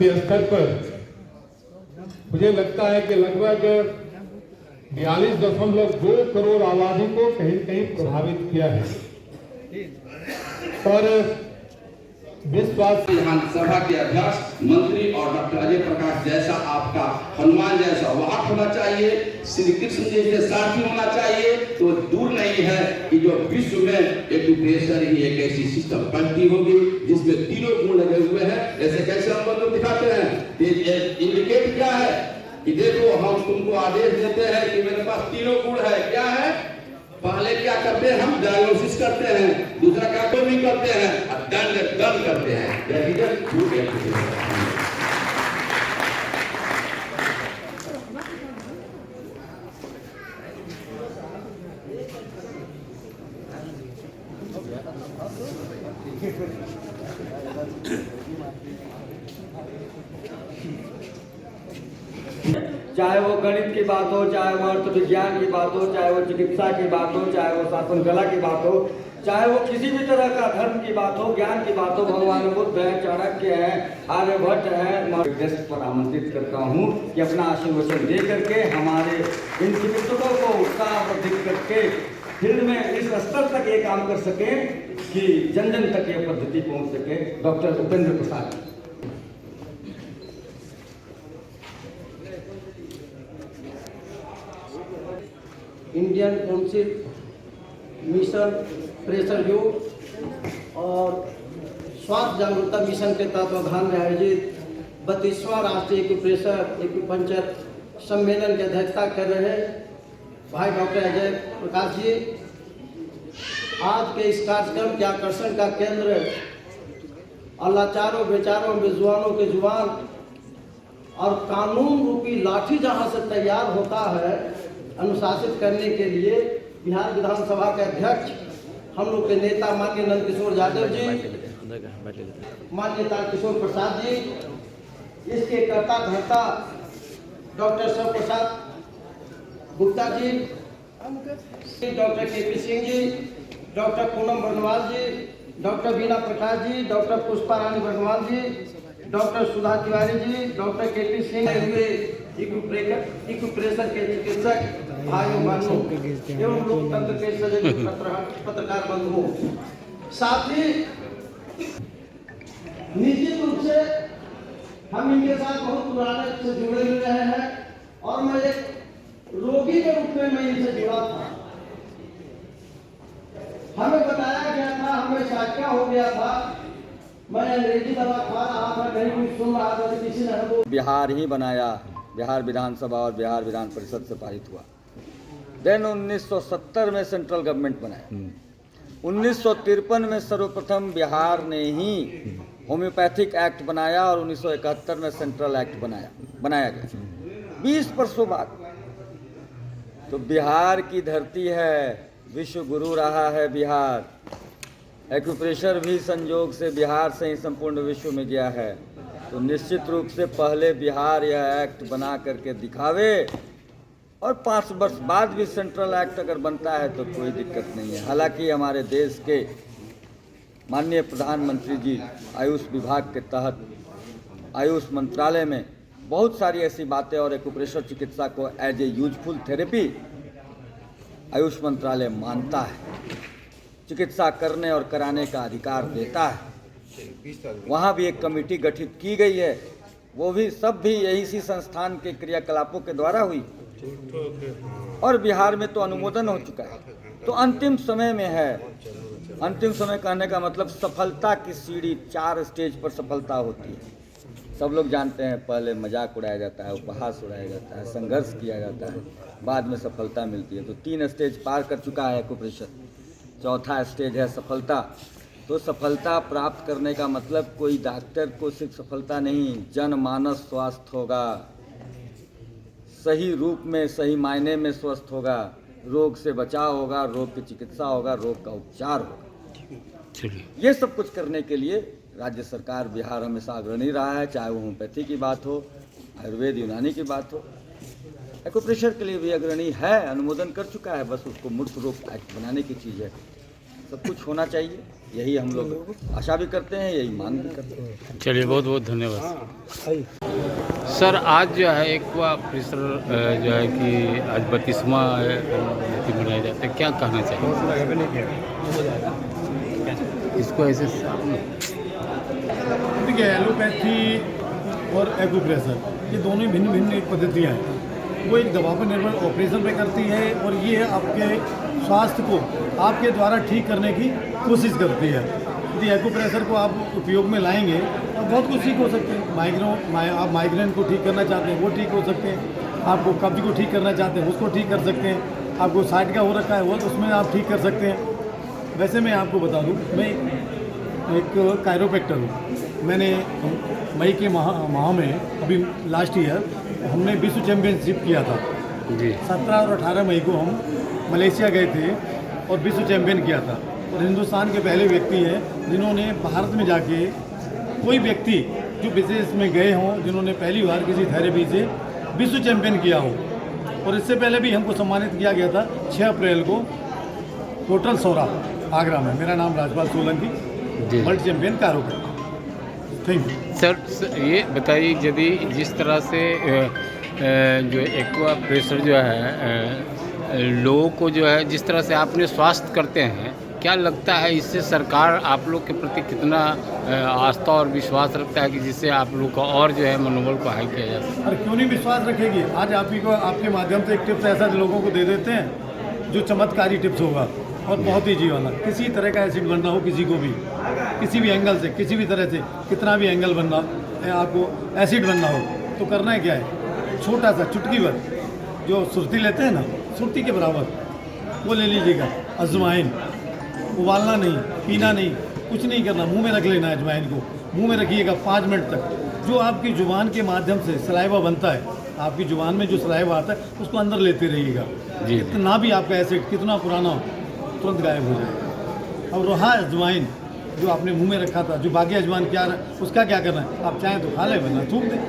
के स्तर पर मुझे लगता है कि लगभग 42.2 करोड़ आबादी को कहीं न कहीं प्रभावित किया है। और विधानसभा के अध्यक्ष मंत्री और डॉक्टर अजय प्रकाश जैसा आपका हनुमान जैसा वाहक होना चाहिए, श्री कृष्ण जैसे सारथी होना चाहिए। तो दूर नहीं है कि जो विश्व में एक्यूप्रेशर ही एक ऐसी सिस्टम बनती होगी जिसमें तीनों गुण लगे हुए हैं। ऐसे कैसे हम लोग दिखाते हैं, इंडिकेट क्या है कि देखो हम तुमको आदेश देते हैं कि मेरे पास तीनों गुण है। क्या है? पहले क्या करते हैं? हम डायग्नोसिस करते हैं, दूसरा क्या भी करते हैं और दंड करते हैं। चाहे वो गणित की बात हो, चाहे वो अर्थ विज्ञान की बात हो, चाहे वो चिकित्सा की बात हो, चाहे वो शासन कला की बात हो, चाहे वो किसी भी तरह का धर्म की बात हो, ज्ञान की बात हो, भगवान बुद्ध है, चाणक्य है, आर्यभट्ट है, मैं गेस्ट पर आमंत्रित करता हूँ कि अपना आशीर्वचन दे करके हमारे इन चिकित्सकों को उत्साहवर्धित करके फील्ड में इस स्तर तक ये काम कर सके कि जन जन तक ये पद्धति पहुँच सके। Doctor Upendra Prasad. Indian council mission pressure योग और स्वास्थ्य जागरूकता मिशन के तत्वाधान में आयोजित 32वां राष्ट्रीय एक्यूप्रेशर एक्यूपंक्चर सम्मेलन की अध्यक्षता कर रहे भाई डॉक्टर अजय प्रकाश जी। आज के इस कार्यक्रम के आकर्षण का केंद्र लाचारों, बेचारों, बेजुबानों के जुबान और कानून रूपी लाठी जहाँ से तैयार होता है अनुशासित करने के लिए बिहार विधानसभा के अध्यक्ष हम लोग के नेता माननीय नंद किशोर यादव जी, माननीय तारकिशोर प्रसाद जी, इसके कर्ता धर्ता doctor Shiv Prasad Gupta ji, doctor KP. Singh ji, doctor Poonam Barnwal जी, डॉक्टर बीना प्रकाश जी, डॉक्टर पुष्पा रानी बर्नवाल जी, डॉक्टर सुधा तिवारी जी, डॉक्टर के.पी. सिंह हुए एक्यूप्रेशर के चिकित्सक भाइयों बहनों एवं लोकतंत्र के सजग पत्रकार बंधुओं, साथ ही निश्चित रूप से हम इनके साथ बहुत पुराने से जुड़े हुए रहे हैं और मैं एक रोगी के रूप में मैं इनसे जुड़ा था। हमें बताया गया था, हमें क्या हो गया था, मैं अंग्रेजी दवा खा रहा था, कहीं कुछ सुन रहा था, किसी ने हमको बिहार ही बनाया, बिहार विधानसभा और बिहार विधान परिषद से पारित हुआ। देन 1970 में सेंट्रल गवर्नमेंट बनाया। 1953 में सर्वप्रथम बिहार ने ही होम्योपैथिक एक्ट बनाया और 1971 में सेंट्रल एक्ट बनाया गया। 20 वर्षों बाद तो बिहार की धरती है, विश्व गुरु रहा है बिहार। एक्यूप्रेशर भी संयोग से बिहार से ही संपूर्ण विश्व में गया है। तो निश्चित रूप से पहले बिहार यह एक्ट बना करके दिखावे और 5 वर्ष बाद भी सेंट्रल एक्ट अगर बनता है तो कोई दिक्कत नहीं है। हालांकि हमारे देश के माननीय प्रधानमंत्री जी आयुष विभाग के तहत आयुष मंत्रालय में बहुत सारी ऐसी बातें और एक्यूप्रेशर चिकित्सा को as a useful therapy Ayush मंत्रालय मानता है, चिकित्सा करने और कराने का अधिकार देता है। वहाँ भी एक कमेटी गठित की गई है, वो भी सब भी इसी संस्थान के क्रियाकलापों के द्वारा हुई और बिहार में तो अनुमोदन हो चुका है। तो अंतिम समय में है। अंतिम समय कहने का मतलब सफलता की सीढ़ी 4 स्टेज पर सफलता होती है। सब लोग जानते हैं, पहले मजाक उड़ाया जाता है, उपहास उड़ाया जाता है, संघर्ष किया जाता है, बाद में सफलता मिलती है। तो 3 स्टेज पार कर चुका है एक्यूप्रेशर। चौथा स्टेज है सफलता। तो सफलता प्राप्त करने का मतलब कोई डॉक्टर को सिर्फ सफलता नहीं, जनमानस स्वस्थ होगा, सही रूप में सही मायने में स्वस्थ होगा, रोग से बचाव होगा, रोग की चिकित्सा होगा, रोग का उपचार होगा। ये सब कुछ करने के लिए राज्य सरकार बिहार हमेशा अग्रणी रहा है, चाहे वो होम्योपैथी की बात हो, आयुर्वेद यूनानी की बात हो। एक्यूप्रेशर के लिए भी अग्रणी है, अनुमोदन कर चुका है, बस उसको मूर्त रूप एक्ट बनाने की चीज़ है। सब कुछ होना चाहिए, यही हम लोग आशा भी करते हैं, यही मांग भी करते हैं। चलिए बहुत बहुत धन्यवाद सर। आज जो है एक्वा प्रेशर जो है कि आज 32वां मनाया जाता है, क्या कहना चाहिए इसको ऐसे? देखिए, एलोपैथी और एक्यूप्रेशर ये दोनों ही भिन्न भिन्न एक पद्धतियाँ हैं। वो एक दवा पर निर्भर ऑपरेशन पे करती है और ये आपके स्वास्थ्य को आपके द्वारा ठीक करने की कोशिश करती है। यदि एक्यूप्रेशर को आप उपयोग में लाएंगे तो बहुत कुछ ठीक हो सकते हैं। आप माइग्रेन को ठीक करना चाहते हैं वो ठीक हो सकते हैं, आपको कब्ज को ठीक करना चाहते हैं उसको ठीक कर सकते हैं, आपको साइड का हो रखा है वो उसमें आप ठीक कर सकते हैं। वैसे मैं आपको बता दूँ, मैं एक कायरोप्रैक्टर हूँ। मैंने मई के माह में अभी लास्ट ईयर हमने विश्व चैम्पियनशिप किया था जी। 17 और 18 मई को हम मलेशिया गए थे और विश्व चैंपियन किया था। और हिंदुस्तान के पहले व्यक्ति हैं जिन्होंने भारत में जाके, कोई व्यक्ति जो विदेश में गए हों जिन्होंने पहली बार किसी थेरेपी से विश्व चैंपियन किया हो। और इससे पहले भी हमको सम्मानित किया गया था 6 अप्रैल को होटल सौरा आगरा में। मेरा नाम Rajpal Solanki, world champion chiropractor. Thank you sir. ये बताइए, यदि जिस तरह से जो एक्वा प्रेशर जो है लोगों को जो है जिस तरह से आपने स्वास्थ्य करते हैं, क्या लगता है इससे सरकार आप लोग के प्रति कितना आस्था और विश्वास रखता है कि जिससे आप लोग का और जो है मनोबल को हाई किया जा सके? और क्यों नहीं विश्वास रखेगी। आज आप ही को आपके माध्यम से एक टिप्स ऐसा लोगों को दे देते हैं जो चमत्कारी टिप्स होगा और बहुत ही जीवन है। किसी तरह का एसिड बनना हो, किसी को भी किसी भी एंगल से, किसी भी तरह से, कितना भी एंगल बनना आपको एसिड बनना हो तो करना है क्या है, छोटा सा चुटकी भर जो सुरती लेते हैं ना, सुरती के बराबर वो ले लीजिएगा। अजवाइन उबालना नहीं, पीना नहीं, कुछ नहीं करना, मुंह में रख लेना है। अजवाइन को मुंह में रखिएगा 5 मिनट तक। जो आपकी जुबान के माध्यम से सलाइवा बनता है, आपकी जुबान में जो सलाइवा आता है उसको अंदर लेते रहिएगा। कितना भी आपका एसिड कितना पुराना हो तुरंत गायब हो जाएगा। अब रहा अजवाइन जो आपने मुंह में रखा था, जो बाकी अजवाइन क्या उसका क्या करना है, आप चाहें तो खा ले वरना थूक दें।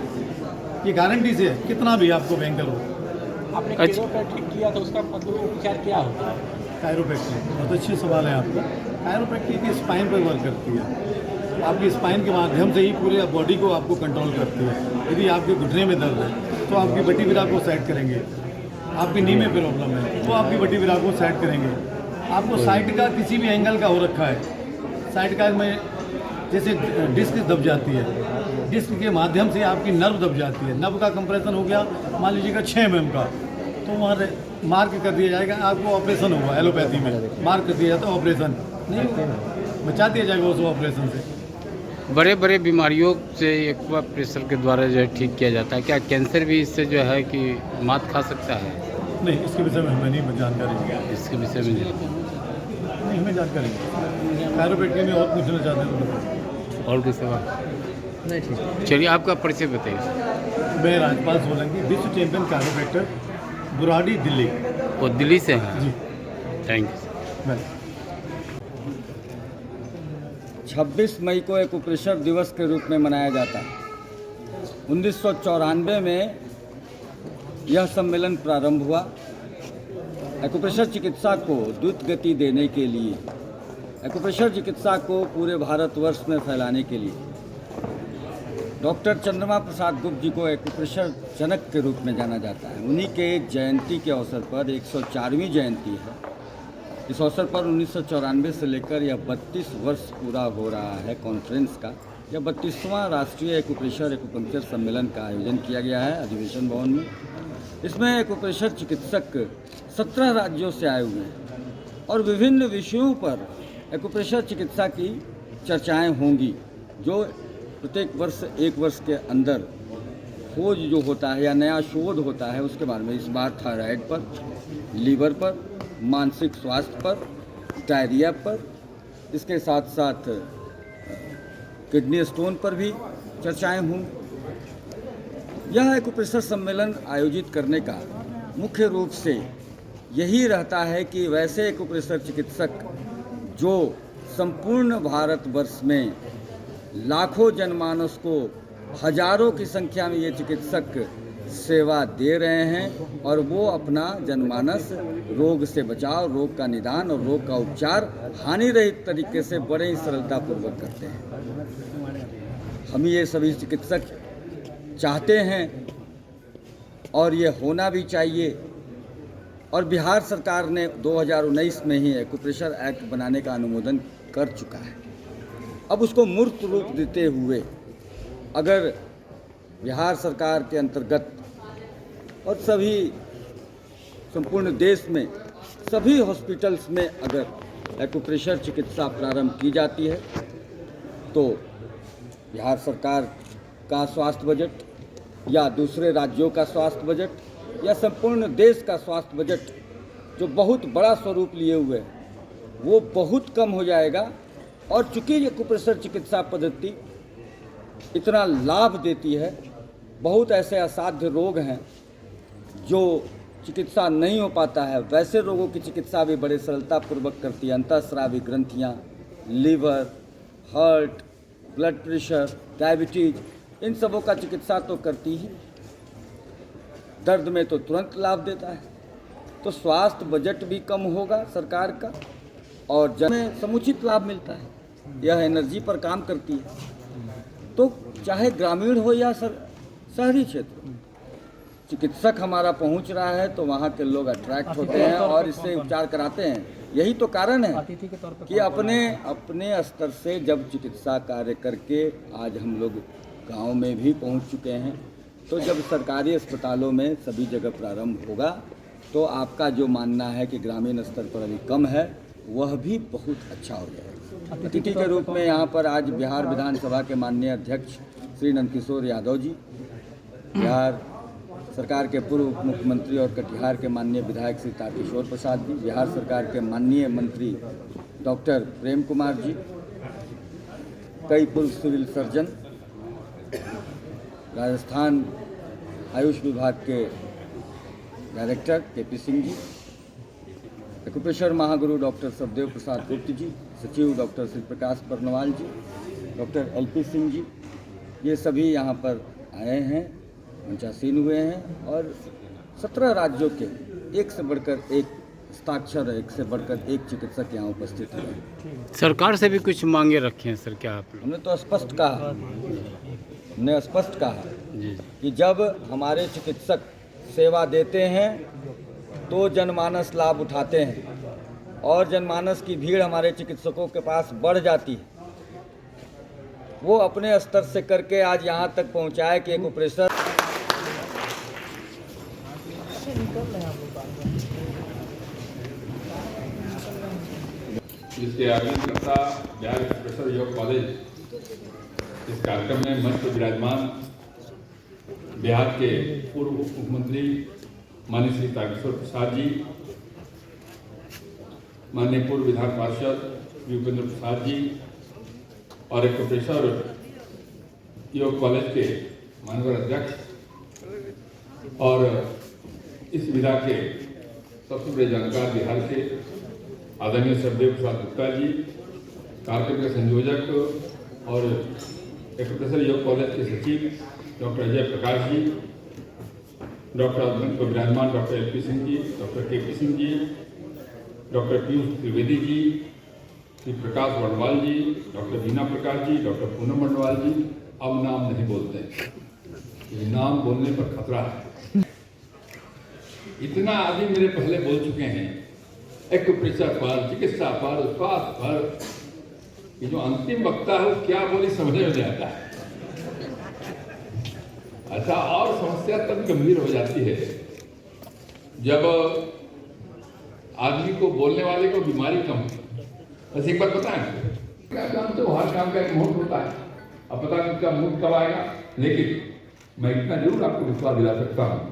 ये गारंटी से है, कितना भी आपको भयंकर हो। आपने कायरोप्रैक्टिक किया तो उसका उपचार क्या होता है? कायरोप्रैक्टिक बहुत अच्छे सवाल है आपका। कायरोप्रैक्टिक की स्पाइन पर वर्क करती है, आपकी स्पाइन के माध्यम से ही पूरे बॉडी को आपको कंट्रोल करती है। यदि आपके घुटने में दर्द है तो आपकी बटी विरा को सेट करेंगे, आपकी नी में प्रॉब्लम है तो आपकी बटी विरा को सेट करेंगे। आपको साइड का किसी भी एंगल का हो रखा है, साइड का में जैसे डिस्क दब जाती है, डिस्क के माध्यम से आपकी नर्व दब जाती है, नर्व का कंप्रेशन हो गया मान लीजिएगा 6 mm का, तो वहाँ मार्क कर दिया जाएगा, आपको ऑपरेशन होगा। एलोपैथी में मार्क कर दिया जाता है, ऑपरेशन नहीं बचा दिया जाएगा उस ऑपरेशन से। बड़े बड़े बीमारियों से एक्वा प्रेशर के द्वारा जो है ठीक किया जाता है। क्या कैंसर भी इससे जो है कि मात खा सकता है? नहीं, इसके विषय में हमें नहीं जानकारी। इसके विषय में नहीं हमें जानकारी। कायरोप्रैक्टिक में और पूछना चाहते हैं और कोई सवाल नहीं? ठीक, चलिए आपका परिचय बताइए। मैं राजपाल सोलंकी, विश्व चैंपियन कायरोप्रैक्टर, बुराड़ी, दिल्ली। वो दिल्ली से हैं? जी। Thank you. 26 मई को एक्यूप्रेशर दिवस के रूप में मनाया जाता है। 1994 में यह सम्मेलन प्रारंभ हुआ। एक्यूप्रेशर चिकित्सा को द्रुत गति देने के लिए, एक्यूप्रेशर चिकित्सा को पूरे भारतवर्ष में फैलाने के लिए डॉक्टर चंद्रमा प्रसाद गुप्त जी को एक्यूप्रेशर जनक के रूप में जाना जाता है। उन्हीं के जयंती के अवसर पर 104वीं जयंती है। इस अवसर पर 1994 से लेकर यह 32 वर्ष पूरा हो रहा है कॉन्फ्रेंस का। यह 32वां राष्ट्रीय एक्यूप्रेशर एक्यूपंक्चर सम्मेलन का आयोजन किया गया है अधिवेशन भवन में। इसमें एक्यूप्रेशर चिकित्सक 17 राज्यों से आए हुए हैं और विभिन्न विषयों पर एक्यूप्रेशर चिकित्सा की चर्चाएं होंगी, जो प्रत्येक वर्ष 1 वर्ष के अंदर खोज जो होता है या नया शोध होता है उसके बारे में। इस बार थायराइड पर, लीवर पर, मानसिक स्वास्थ्य पर, डायरिया पर, इसके साथ साथ किडनी स्टोन पर भी चर्चाएं होंगी। यह एक्यूप्रेशर सम्मेलन आयोजित करने का मुख्य रूप से यही रहता है कि वैसे एक्यूप्रेशर चिकित्सक जो संपूर्ण भारतवर्ष में लाखों जनमानस को, हजारों की संख्या में ये चिकित्सक सेवा दे रहे हैं और वो अपना जनमानस रोग से बचाव, रोग का निदान और रोग का उपचार हानि रहित तरीके से बड़े ही सरलतापूर्वक करते हैं। हम ये सभी चिकित्सक चाहते हैं और ये होना भी चाहिए। और बिहार सरकार ने 2019 में ही एक्यूप्रेशर एक्ट बनाने का अनुमोदन कर चुका है। अब उसको मूर्त रूप देते हुए अगर बिहार सरकार के अंतर्गत और सभी संपूर्ण देश में सभी हॉस्पिटल्स में अगर एक्यूप्रेशर चिकित्सा प्रारंभ की जाती है तो बिहार सरकार का स्वास्थ्य बजट या दूसरे राज्यों का स्वास्थ्य बजट या संपूर्ण देश का स्वास्थ्य बजट जो बहुत बड़ा स्वरूप लिए हुए है वो बहुत कम हो जाएगा। और चूंकि एक्यूप्रेशर चिकित्सा पद्धति इतना लाभ देती है, बहुत ऐसे असाध्य रोग हैं जो चिकित्सा नहीं हो पाता है, वैसे रोगों की चिकित्सा भी बड़े सरलतापूर्वक करती है। अंतःस्रावी ग्रंथियाँ, liver, heart, blood pressure, diabetes, इन सबों का चिकित्सा तो करती ही, दर्द में तो तुरंत लाभ देता है। तो स्वास्थ्य बजट भी कम होगा सरकार का और जन में समुचित लाभ मिलता है। यह एनर्जी पर काम करती है, तो चाहे ग्रामीण हो या शहरी क्षेत्र, चिकित्सक हमारा पहुंच रहा है तो वहाँ के लोग अट्रैक्ट होते हैं और इससे उपचार कराते हैं। यही तो कारण है कि अपने स्तर से जब चिकित्सा कार्य करके आज हम लोग गांव में भी पहुंच चुके हैं, तो जब सरकारी अस्पतालों में सभी जगह प्रारंभ होगा तो आपका जो मानना है कि ग्रामीण स्तर पर अभी कम है वह भी बहुत अच्छा हो जाएगा। अतिथि के रूप में यहाँ पर आज बिहार विधानसभा के माननीय अध्यक्ष श्री नंदकिशोर यादव जी, बिहार सरकार के पूर्व उप मुख्यमंत्री और कटिहार के माननीय विधायक श्री तारकिशोर प्रसाद जी, बिहार सरकार के माननीय मंत्री डॉक्टर प्रेम कुमार जी, कई पूर्व सिविल सर्जन, राजस्थान आयुष विभाग के director KP. Singh ji, acupressure Mahaguru doctor सवदेव प्रसाद गुप्त जी, सचिव डॉक्टर श्री प्रकाश बर्नवाल जी, डॉक्टर एल.पी. सिंह जी, ये सभी यहाँ पर आए हैं, मंचासीन हुए हैं और 17 राज्यों के एक से बढ़कर एक हस्ताक्षर, एक से बढ़कर एक चिकित्सक यहाँ उपस्थित हैं। सरकार से भी कुछ मांगे रखे हैं सर क्या आप? हमने तो स्पष्ट कहा कि जब हमारे चिकित्सक सेवा देते हैं तो जनमानस लाभ उठाते हैं और जनमानस की भीड़ हमारे चिकित्सकों के पास बढ़ जाती है। वो अपने स्तर से करके आज यहाँ तक पहुँचाए कि एक्यूप्रेशर जिसके आयोजन करता बिहार एक्यूप्रेशर योग कॉलेज, इस कार्यक्रम में मंच पर विराजमान बिहार के पूर्व उप मुख्यमंत्री माननीय श्री तारकिशोर प्रसाद जी, माननीय पूर्व विधान पार्षद युपेंद्र प्रसाद जी और एक्यूप्रेशर योग कॉलेज के माननीय अध्यक्ष और इस विधा के सबसे बड़े जानकार बिहार के आदरणीय सवदेव प्रसाद गुप्ता जी, कार्यक्रम के संयोजक और एक्यूप्रेशर योग कॉलेज के सचिव डॉक्टर अजय प्रकाश जी, डॉक्टर मंच पर विराजमान doctor LP. Singh ji, doctor KP. Singh ji, doctor Piyush Trivedi ji, Shri Prakash Barnwal जी, डॉक्टर बीना प्रकाश जी, डॉक्टर पूनम बर्नवाल जी। अब नाम नहीं बोलते, ये नाम बोलने पर खतरा है। इतना आदमी मेरे पहले बोल चुके हैं एक्यूप्रेशर पर, चिकित्सा पर, स्वास्थ्य पर, ये जो अंतिम वक्ता है वो क्या बोली समझ में नहीं आता है। अच्छा, और समस्या तब गंभीर हो जाती है जब आदमी को, बोलने वाले को बीमारी कम हो। बस एक बात बताएं, क्या जानते हो हर काम का एक मुहूर्त होता है, अब पता नहीं उसका मुहूर्त कब आएगा, लेकिन मैं इतना जरूर आपको विश्वास दिला सकता हूँ